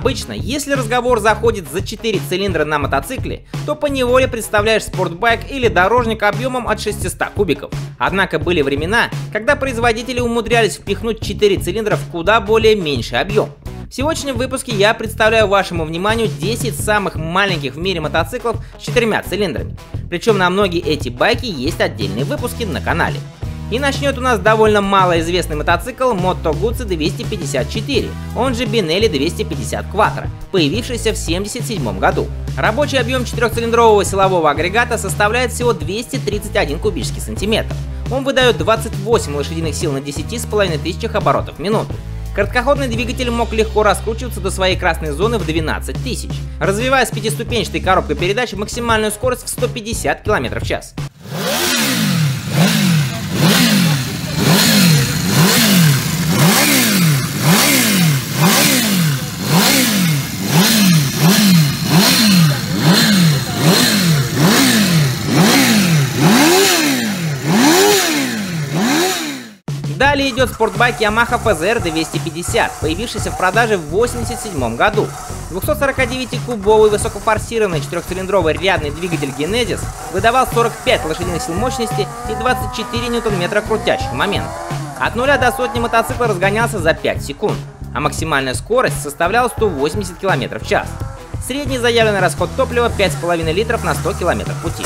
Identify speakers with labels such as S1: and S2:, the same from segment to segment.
S1: Обычно, если разговор заходит за 4 цилиндра на мотоцикле, то поневоле представляешь спортбайк или дорожник объемом от 600 кубиков. Однако были времена, когда производители умудрялись впихнуть 4 цилиндра в куда более меньший объем. В сегодняшнем выпуске я представляю вашему вниманию 10 самых маленьких в мире мотоциклов с 4 цилиндрами. Причем на многие эти байки есть отдельные выпуски на канале. И начнет у нас довольно малоизвестный мотоцикл Moto Guzzi 254, он же Benelli 250 Quattro, появившийся в 1977 году. Рабочий объем 4-цилиндрового силового агрегата составляет всего 231 кубический сантиметр. Он выдает 28 лошадиных сил на 10,5 тысячах оборотов в минуту. Короткоходный двигатель мог легко раскручиваться до своей красной зоны в 12 тысяч, развивая с 5-ступенчатой коробкой передач максимальную скорость в 150 км в час. Далее идет спортбайк Yamaha FZR 250, появившийся в продаже в 1987 году. 249-кубовый высокофорсированный 4-цилиндровый рядный двигатель Genesis выдавал 45 лошадиных сил мощности и 24 ньютон-метра крутящего момента. От 0 до сотни мотоцикл разгонялся за 5 секунд, а максимальная скорость составляла 180 км в час. Средний заявленный расход топлива 5,5 литров на 100 км пути.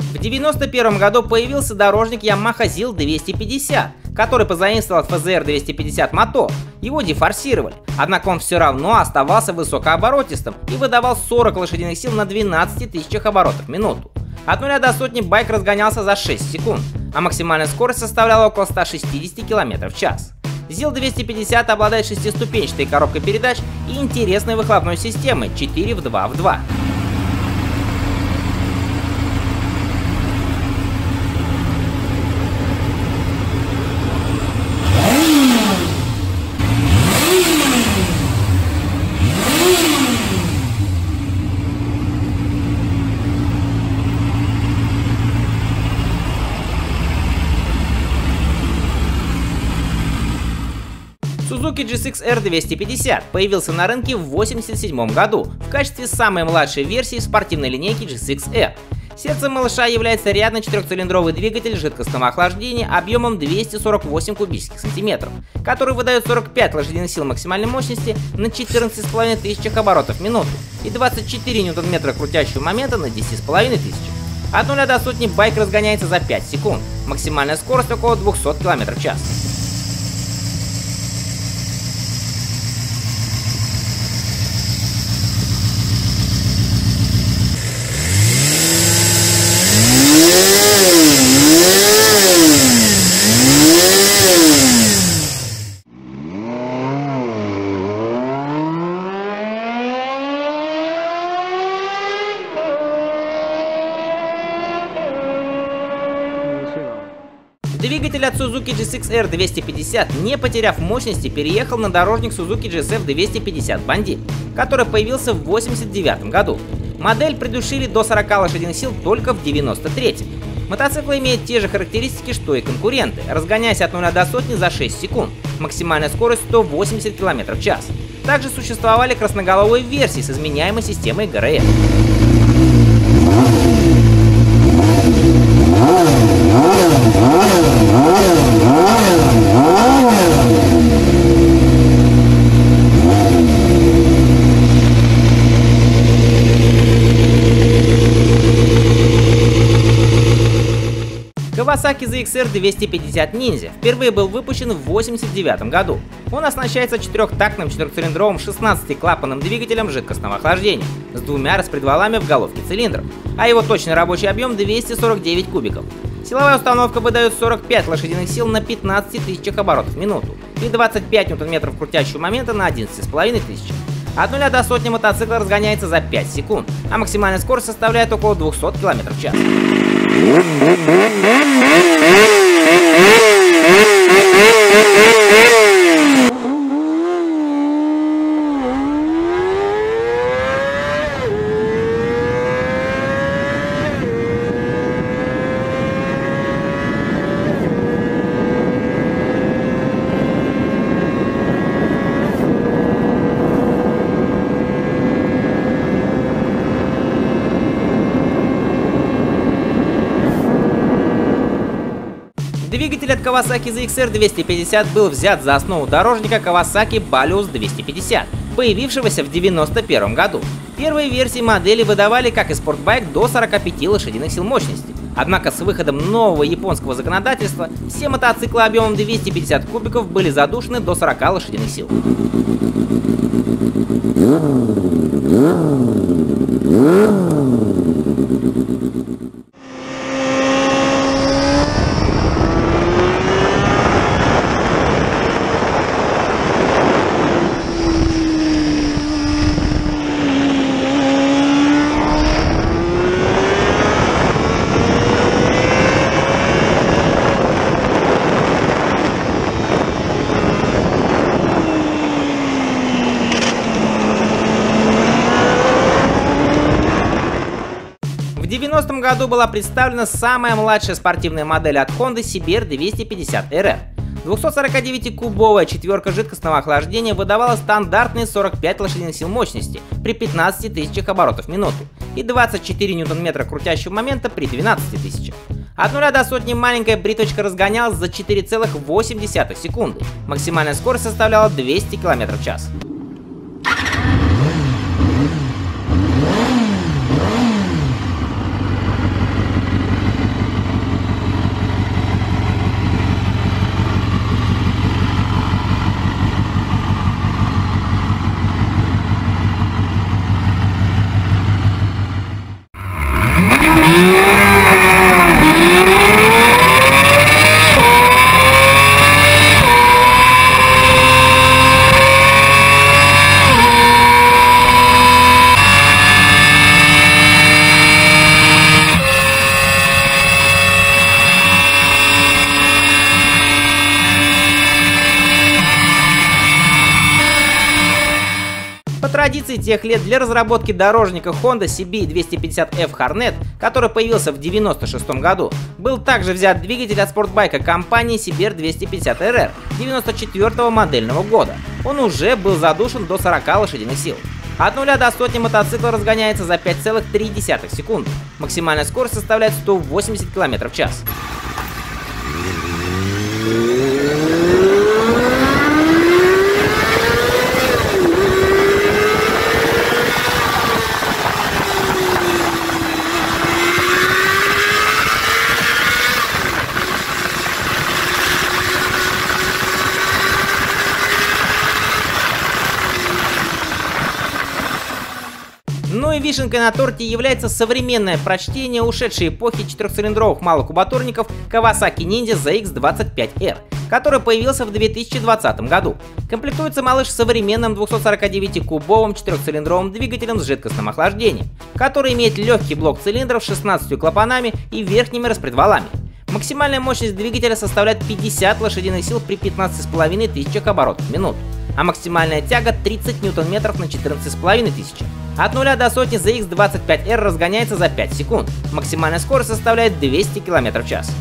S1: В 1991 году появился дорожник Yamaha ZIL 250, который позаимствовал от FZR 250 Moto. Его дефорсировали, однако он все равно оставался высокооборотистым и выдавал 40 лошадиных сил на 12 тысячах оборотов в минуту. От 0 до сотни байк разгонялся за 6 секунд, а максимальная скорость составляла около 160 км в час. ZIL 250 обладает 6-ступенчатой коробкой передач и интересной выхлопной системой 4 в 2 в 2. Suzuki GSX-R 250 появился на рынке в 1987 году в качестве самой младшей версии спортивной линейки GSX-R. Сердцем малыша является рядный 4-цилиндровый двигатель жидкостного охлаждения объемом 248 кубических сантиметров, который выдает 45 лошадиных сил максимальной мощности на 14,5 тысячах оборотов в минуту и 24 ньютон-метра крутящего момента на 10,5 тысяч. От 0 до сотни байк разгоняется за 5 секунд, максимальная скорость около 200 км в час. Двигатель от Suzuki GSX-R 250, не потеряв мощности, переехал на дорожник Suzuki GSF 250 Bandit, который появился в 1989 году. Модель придушили до 40 лошадиных сил только в 1993. Мотоцикл имеет те же характеристики, что и конкуренты, разгоняясь от 0 до сотни за 6 секунд, максимальная скорость 180 км в час. Также существовали красноголовые версии с изменяемой системой ГРМ. Kawasaki ZX-R 250 Ninja впервые был выпущен в 1989 году. Он оснащается 4-тактным 4-цилиндровым 16-клапанным двигателем жидкостного охлаждения с 2 распредвалами в головке цилиндров, а его точный рабочий объем 249 кубиков. Силовая установка выдает 45 лошадиных сил на 15 тысячах оборотов в минуту и 25 ньютон-метров крутящего момента на 11,5 тысяч. От 0 до сотни мотоцикл разгоняется за 5 секунд, а максимальная скорость составляет около 200 км в час. Двигатель от Kawasaki ZX-R 250 был взят за основу дорожника Kawasaki Balius 250, появившегося в 1991 году. Первые версии модели выдавали, как и спортбайк, до 45 лошадиных сил мощности. Однако с выходом нового японского законодательства все мотоциклы объемом 250 кубиков были задушены до 40 лошадиных сил. В 90-м году была представлена самая младшая спортивная модель от Honda CBR 250 RR. 249-кубовая четверка жидкостного охлаждения выдавала стандартные 45 лошадиных сил мощности при 15 тысячах оборотов в минуту и 24 ньютон-метра крутящего момента при 12 тысячах. От 0 до сотни маленькая бритвочка разгонялась за 4,8 секунды. Максимальная скорость составляла 200 км в час. По традиции тех лет для разработки дорожника Honda CB250F Hornet, который появился в 1996 году, был также взят двигатель от спортбайка компании CBR 250 RR 1994 модельного года. Он уже был задушен до 40 лошадиных сил. От 0 до сотни мотоцикл разгоняется за 5,3 секунды. Максимальная скорость составляет 180 км в час. Ну и вишенкой на торте является современное прочтение ушедшей эпохи четырехцилиндровых малокубатурников Kawasaki Ninja ZX25R, который появился в 2020 году. Комплектуется малыш современным 249-кубовым четырехцилиндровым двигателем с жидкостным охлаждением, который имеет легкий блок цилиндров с 16 клапанами и верхними распредвалами. Максимальная мощность двигателя составляет 50 лошадиных сил при 15,5 тысячах оборотов в минуту, а максимальная тяга 30 ньютон-метров на 14,5 тысячах. От 0 до сотни ZX25R разгоняется за 5 секунд. Максимальная скорость составляет 200 км в час.